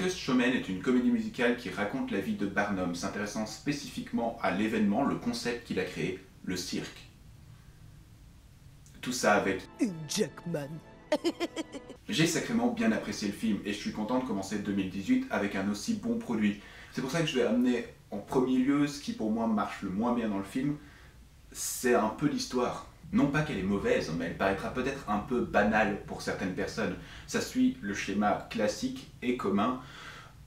Greatest Showman est une comédie musicale qui raconte la vie de Barnum, s'intéressant spécifiquement à l'événement, le concept qu'il a créé, le cirque. Tout ça avec Hugh Jackman. J'ai sacrément bien apprécié le film et je suis content de commencer 2018 avec un aussi bon produit. C'est pour ça que je vais amener en premier lieu ce qui pour moi marche le moins bien dans le film, c'est un peu l'histoire. Non pas qu'elle est mauvaise, mais elle paraîtra peut-être un peu banale pour certaines personnes. Ça suit le schéma classique et commun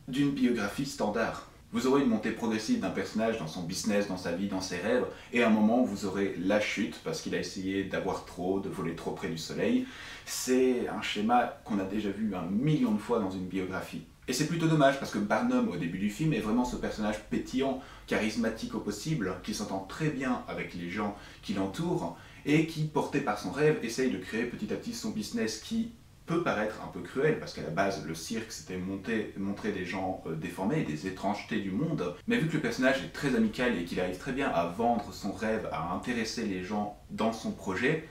d'une biographie standard. Vous aurez une montée progressive d'un personnage dans son business, dans sa vie, dans ses rêves, et à un moment vous aurez la chute parce qu'il a essayé d'avoir trop, de voler trop près du soleil. C'est un schéma qu'on a déjà vu 1 million de fois dans une biographie. Et c'est plutôt dommage parce que Barnum au début du film est vraiment ce personnage pétillant, charismatique au possible, qui s'entend très bien avec les gens qui l'entourent et qui, porté par son rêve, essaye de créer petit à petit son business qui peut paraître un peu cruel, parce qu'à la base, le cirque, c'était montrer des gens déformés, des étrangetés du monde. Mais vu que le personnage est très amical et qu'il arrive très bien à vendre son rêve, à intéresser les gens dans son projet,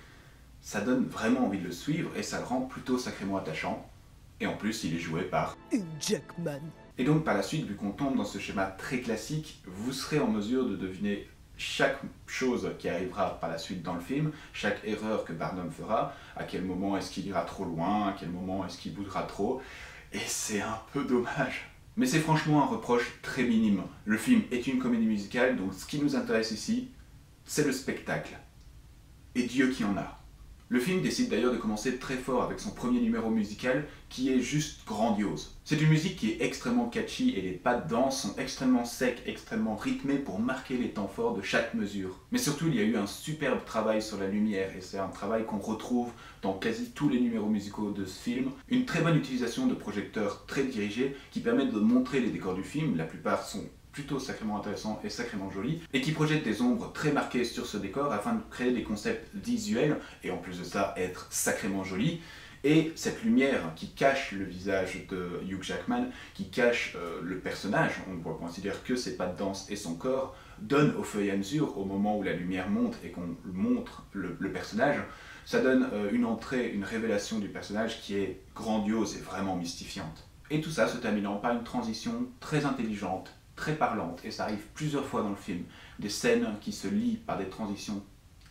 ça donne vraiment envie de le suivre et ça le rend plutôt sacrément attachant. Et en plus, il est joué par Hugh Jackman. Et donc, par la suite, vu qu'on tombe dans ce schéma très classique, vous serez en mesure de deviner chaque chose qui arrivera par la suite dans le film, chaque erreur que Barnum fera, à quel moment est-ce qu'il ira trop loin, à quel moment est-ce qu'il boudera trop, et c'est un peu dommage. Mais c'est franchement un reproche très minime. Le film est une comédie musicale, donc ce qui nous intéresse ici, c'est le spectacle. Et Dieu qui en a. Le film décide d'ailleurs de commencer très fort avec son premier numéro musical qui est juste grandiose. C'est une musique qui est extrêmement catchy et les pas de danse sont extrêmement secs, extrêmement rythmés pour marquer les temps forts de chaque mesure. Mais surtout, il y a eu un superbe travail sur la lumière et c'est un travail qu'on retrouve dans quasi tous les numéros musicaux de ce film. Une très bonne utilisation de projecteurs très dirigés qui permettent de montrer les décors du film, la plupart sont plutôt sacrément intéressant et sacrément joli, et qui projette des ombres très marquées sur ce décor afin de créer des concepts visuels, et en plus de ça, être sacrément joli. Et cette lumière qui cache le visage de Hugh Jackman, qui cache le personnage, on pourrait considérer que ses pas de danse et son corps, donne au fur et à mesure, au moment où la lumière monte et qu'on montre le personnage, ça donne une entrée, une révélation du personnage qui est grandiose et vraiment mystifiante. Et tout ça se terminant par une transition très intelligente, très parlante, et ça arrive plusieurs fois dans le film. Des scènes qui se lient par des transitions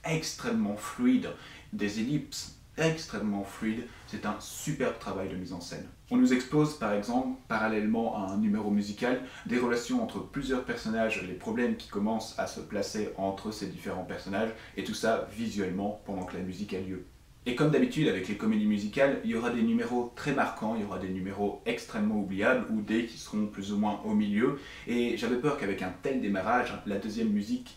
extrêmement fluides, des ellipses extrêmement fluides, c'est un superbe travail de mise en scène. On nous expose par exemple, parallèlement à un numéro musical, des relations entre plusieurs personnages, les problèmes qui commencent à se placer entre ces différents personnages, et tout ça visuellement pendant que la musique a lieu. Et comme d'habitude avec les comédies musicales, il y aura des numéros très marquants, il y aura des numéros extrêmement oubliables ou des qui seront plus ou moins au milieu. Et j'avais peur qu'avec un tel démarrage, la deuxième musique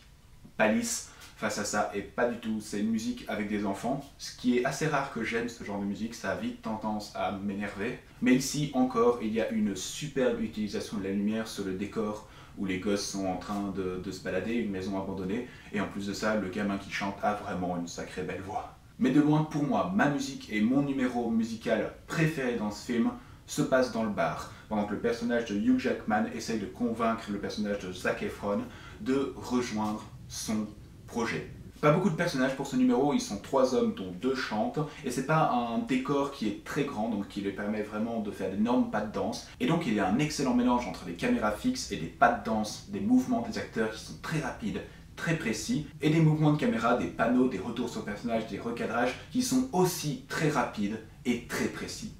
pâlisse face à ça. Et pas du tout, c'est une musique avec des enfants, ce qui est assez rare que j'aime ce genre de musique, ça a vite tendance à m'énerver. Mais ici encore, il y a une superbe utilisation de la lumière sur le décor où les gosses sont en train de se balader, une maison abandonnée. Et en plus de ça, le gamin qui chante a vraiment une sacrée belle voix. Mais de loin, pour moi, ma musique et mon numéro musical préféré dans ce film se passe dans le bar, pendant que le personnage de Hugh Jackman essaye de convaincre le personnage de Zac Efron de rejoindre son projet. Pas beaucoup de personnages pour ce numéro, ils sont 3 hommes dont 2 chantent, et c'est pas un décor qui est très grand, donc qui les permet vraiment de faire d'énormes pas de danse, et donc il y a un excellent mélange entre les caméras fixes et des pas de danse, des mouvements des acteurs qui sont très rapides, très précis, et des mouvements de caméra, des panneaux, des retours sur personnage, des recadrages qui sont aussi très rapides et très précis.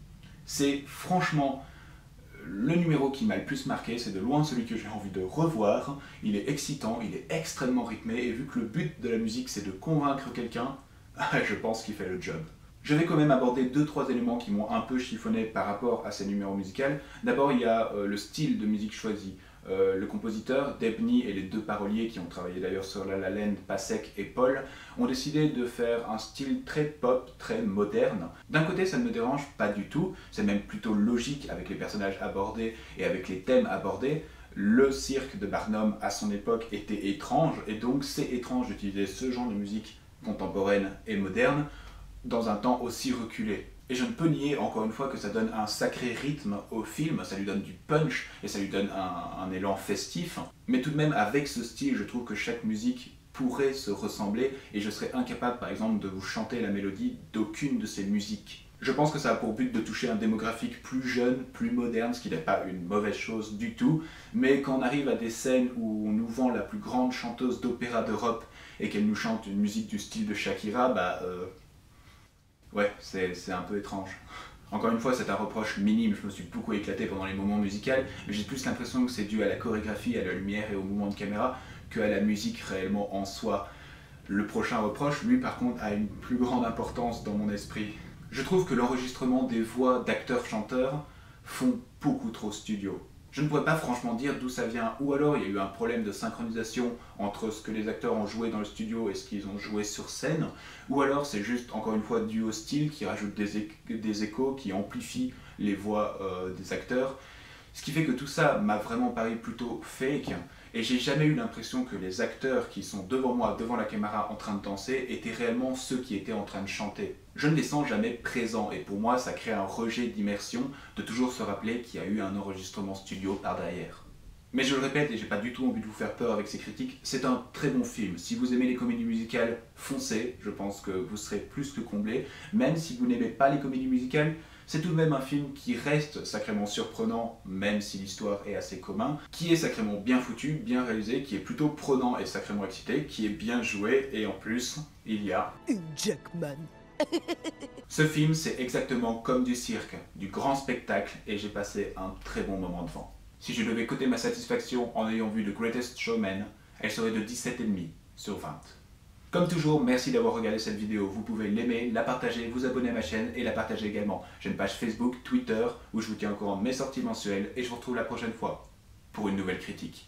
C'est franchement le numéro qui m'a le plus marqué, c'est de loin celui que j'ai envie de revoir. Il est excitant, il est extrêmement rythmé, et vu que le but de la musique c'est de convaincre quelqu'un, je pense qu'il fait le job. Je vais quand même aborder 2-3 éléments qui m'ont un peu chiffonné par rapport à ces numéros musicaux. D'abord, il y a le style de musique choisi. Le compositeur, Debney et les 2 paroliers qui ont travaillé d'ailleurs sur La La Land, Pasek et Paul, ont décidé de faire un style très pop, très moderne. D'un côté, ça ne me dérange pas du tout, c'est même plutôt logique avec les personnages abordés et avec les thèmes abordés. Le cirque de Barnum à son époque était étrange, et donc c'est étrange d'utiliser ce genre de musique contemporaine et moderne dans un temps aussi reculé. Et je ne peux nier encore une fois que ça donne un sacré rythme au film, ça lui donne du punch et ça lui donne un élan festif. Mais tout de même, avec ce style, je trouve que chaque musique pourrait se ressembler et je serais incapable par exemple de vous chanter la mélodie d'aucune de ces musiques. Je pense que ça a pour but de toucher un démographique plus jeune, plus moderne, ce qui n'est pas une mauvaise chose du tout, mais quand on arrive à des scènes où on nous vend la plus grande chanteuse d'opéra d'Europe et qu'elle nous chante une musique du style de Shakira, ouais, c'est un peu étrange. Encore une fois, c'est un reproche minime, je me suis beaucoup éclaté pendant les moments musicaux, mais j'ai plus l'impression que c'est dû à la chorégraphie, à la lumière et au mouvement de caméra, qu'à la musique réellement en soi. Le prochain reproche, lui par contre, a une plus grande importance dans mon esprit. Je trouve que l'enregistrement des voix d'acteurs-chanteurs font beaucoup trop studio. Je ne pourrais pas franchement dire d'où ça vient, ou alors il y a eu un problème de synchronisation entre ce que les acteurs ont joué dans le studio et ce qu'ils ont joué sur scène, ou alors c'est juste encore une fois dû au style qui rajoute des échos, qui amplifie les voix des acteurs. Ce qui fait que tout ça m'a vraiment paru plutôt fake, et j'ai jamais eu l'impression que les acteurs qui sont devant moi, devant la caméra en train de danser, étaient réellement ceux qui étaient en train de chanter. Je ne les sens jamais présents, et pour moi ça crée un rejet d'immersion de toujours se rappeler qu'il y a eu un enregistrement studio par derrière. Mais je le répète, et j'ai pas du tout envie de vous faire peur avec ces critiques, c'est un très bon film. Si vous aimez les comédies musicales, foncez, je pense que vous serez plus que comblés. Même si vous n'aimez pas les comédies musicales, c'est tout de même un film qui reste sacrément surprenant, même si l'histoire est assez commune, qui est sacrément bien foutu, bien réalisé, qui est plutôt prenant et sacrément excité, qui est bien joué, et en plus, il y a... Hugh Jackman. Ce film, c'est exactement comme du cirque, du grand spectacle, et j'ai passé un très bon moment devant. Si je devais coter ma satisfaction en ayant vu The Greatest Showman, elle serait de 17,5 sur 20. Comme toujours, merci d'avoir regardé cette vidéo. Vous pouvez l'aimer, la partager, vous abonner à ma chaîne et la partager également. J'ai une page Facebook, Twitter, où je vous tiens au courant de mes sorties mensuelles et je vous retrouve la prochaine fois pour une nouvelle critique.